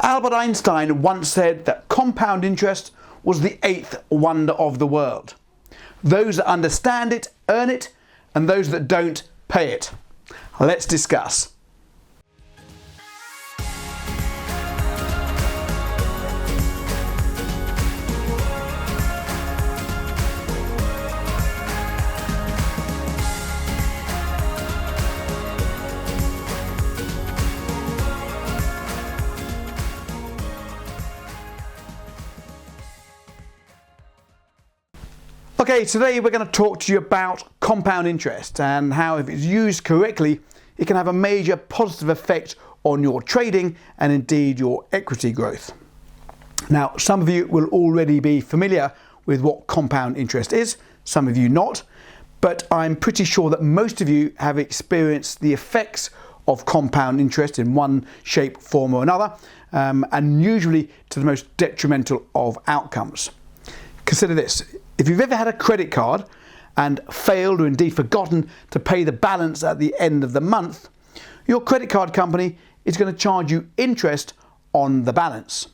Albert Einstein once said that compound interest was the eighth wonder of the world. Those that understand it earn it, and those that don't pay it. Let's discuss. Okay, today we're going to talk to you about compound interest and how, if it's used correctly, it can have a major positive effect on your trading and indeed your equity growth. Now, some of you will already be familiar with what compound interest is, some of you not, but I'm pretty sure that most of you have experienced the effects of compound interest in one shape, form or another, and usually to the most detrimental of outcomes. Consider this. If you've ever had a credit card and failed or indeed forgotten to pay the balance at the end of the month, your credit card company is going to charge you interest on the balance.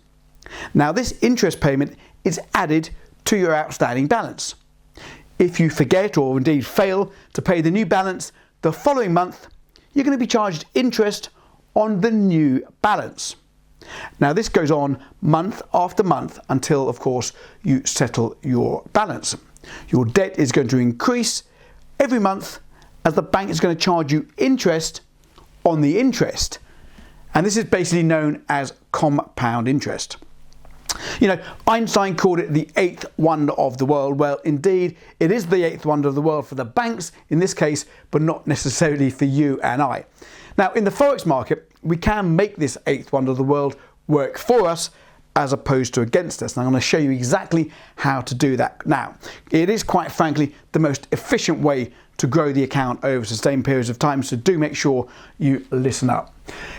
Now, this interest payment is added to your outstanding balance. If you forget or indeed fail to pay the new balance the following month, you're going to be charged interest on the new balance. Now, this goes on month after month until, of course, you settle your balance. Your debt is going to increase every month as the bank is going to charge you interest on the interest. And this is basically known as compound interest. You know, Einstein called it the eighth wonder of the world. Well, indeed, it is the eighth wonder of the world for the banks in this case, but not necessarily for you and I. Now, in the Forex market, we can make this eighth wonder of the world work for us as opposed to against us. And I'm going to show you exactly how to do that now. It is, quite frankly, the most efficient way to grow the account over sustained periods of time, so do make sure you listen up.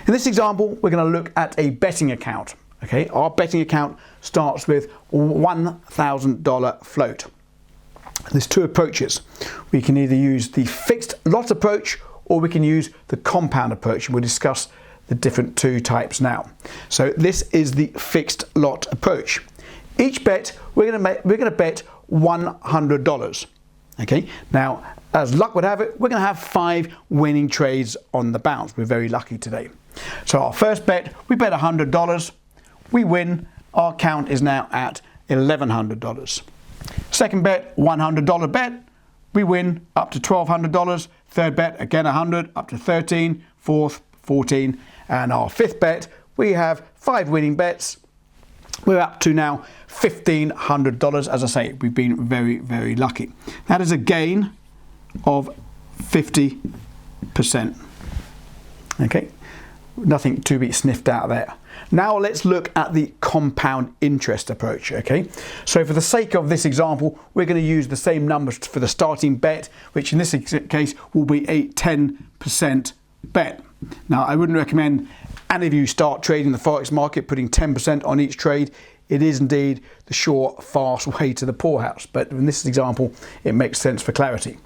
In this example, we're going to look at a betting account. Okay, our betting account starts with $1,000 float. There's two approaches. We can either use the fixed lot approach or we can use the compound approach, and we'll discuss the different two types now. So this is the fixed lot approach. Each bet we're going to bet $100. Okay, now as luck would have it, we're going to have 5 winning trades on the bounce. We're very lucky today. So our first bet, we bet $100. We win. Our account is now at $1,100. Second bet, $100 bet. We win up to $1,200. Third bet, again 100, up to 13. Fourth, 14. And our fifth bet, we have 5 winning bets. We're up to now $1,500. As I say, we've been very, very lucky. That is a gain of 50%. Okay, nothing to be sniffed out there. Now let's look at the compound interest approach. Okay, so for the sake of this example, we're going to use the same numbers for the starting bet, which in this case will be a 10% bet. Now, I wouldn't recommend any of you start trading the Forex market putting 10% on each trade. It is indeed the sure, fast way to the poorhouse, but in this example, it makes sense for clarity.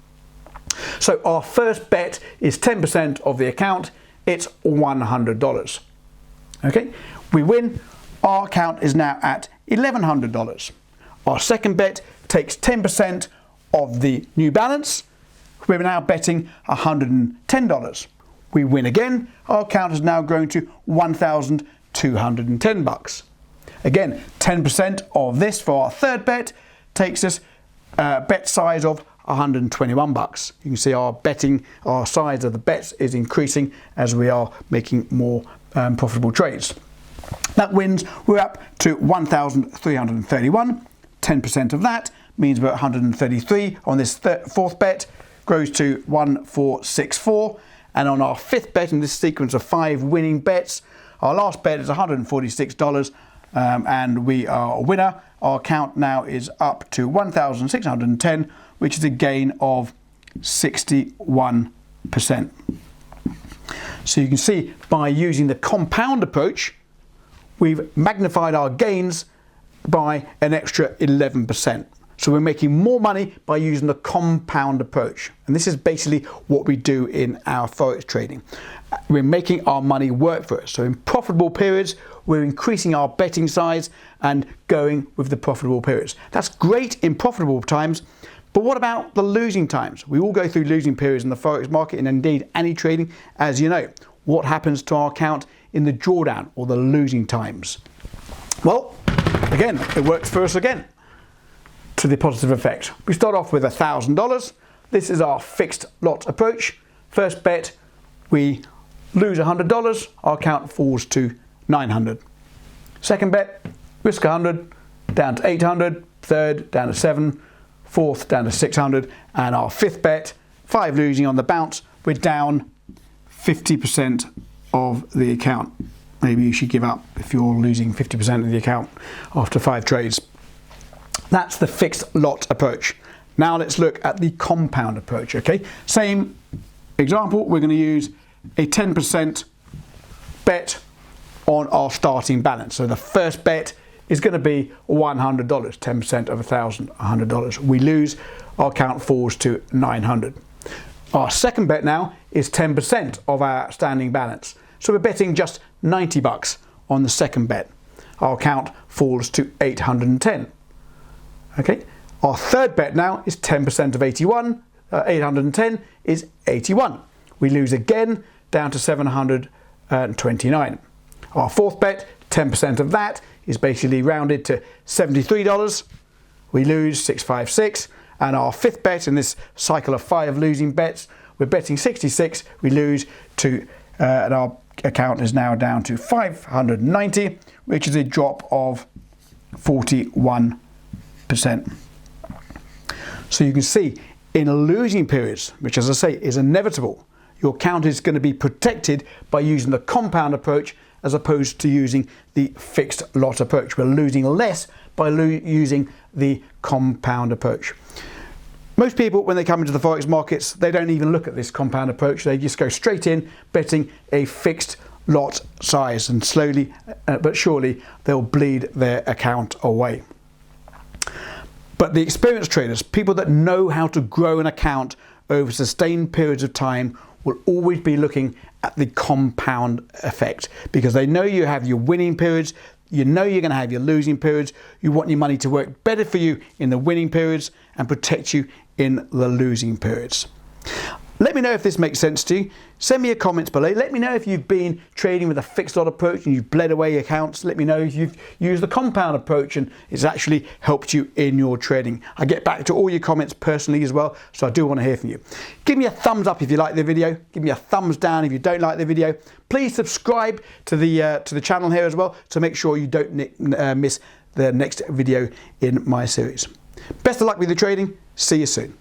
So our first bet is 10% of the account. It's $100. Okay, we win. Our account is now at $1,100. Our second bet takes 10% of the new balance. We're now betting $110. We win again. Our account has now grown to $1,210. Again, 10% of this for our third bet takes us bet size of $121. You can see our size of the bets is increasing as we are making more profitable trades. That wins. We're up to $1,331. 10% of that means we're at $133 on this fourth bet, grows to $1,464. And on our fifth bet in this sequence of 5 winning bets, our last bet is $146, and we are a winner. Our account now is up to $1,610, which is a gain of 61%. So you can see by using the compound approach, we've magnified our gains by an extra 11%. So we're making more money by using the compound approach. And this is basically what we do in our Forex trading. we're making our money work for us. So in profitable periods, we're increasing our betting size and going with the profitable periods. That's great in profitable times, but what about the losing times? We all go through losing periods in the Forex market and indeed any trading, as you know. What happens to our account in the drawdown or the losing times? Well, again, it works for us again to the positive effect. We start off with $1,000. This is our fixed lot approach. First bet, we lose $100, our account falls to $900. Second bet, risk 100, down to 800. Third, down to 7. Fourth, down to 600. And our fifth bet, 5 losing on the bounce, we're down 50% of the account. Maybe you should give up if you're losing 50% of the account after 5 trades. That's the fixed lot approach. Now let's look at the compound approach, okay? Same example, we're going to use a 10% bet on our starting balance. So the first bet is going to be $100, 10% of $1,000, $100. We lose, our account falls to $900. Our second bet now is 10% of our standing balance. So we're betting just $90 on the second bet. Our account falls to $810. Okay. Our third bet now is 10% of 810 is 81. We lose again down to 729. Our fourth bet, 10% of that is basically rounded to $73. We lose 656. And our fifth bet in this cycle of 5 losing bets, we're betting 66. We lose to, and our account is now down to 590, which is a drop of 41%. So you can see in losing periods, which as I say is inevitable, your account is going to be protected by using the compound approach as opposed to using the fixed lot approach. We're losing less by using the compound approach. Most people, when they come into the Forex markets, they don't even look at this compound approach. They just go straight in betting a fixed lot size, and slowly but surely they'll bleed their account away. But the experienced traders, people that know how to grow an account over sustained periods of time, will always be looking at the compound effect, because they know you have your winning periods, you know you're going to have your losing periods, you want your money to work better for you in the winning periods and protect you in the losing periods. Let me know if this makes sense to you. Send me your comments below. Let me know if you've been trading with a fixed lot approach and you've bled away your accounts. Let me know if you've used the compound approach and it's actually helped you in your trading. I get back to all your comments personally as well, so I do want to hear from you. Give me a thumbs up if you like the video. Give me a thumbs down if you don't like the video. Please subscribe to the channel here as well to make sure you don't miss the next video in my series. Best of luck with your trading. See you soon.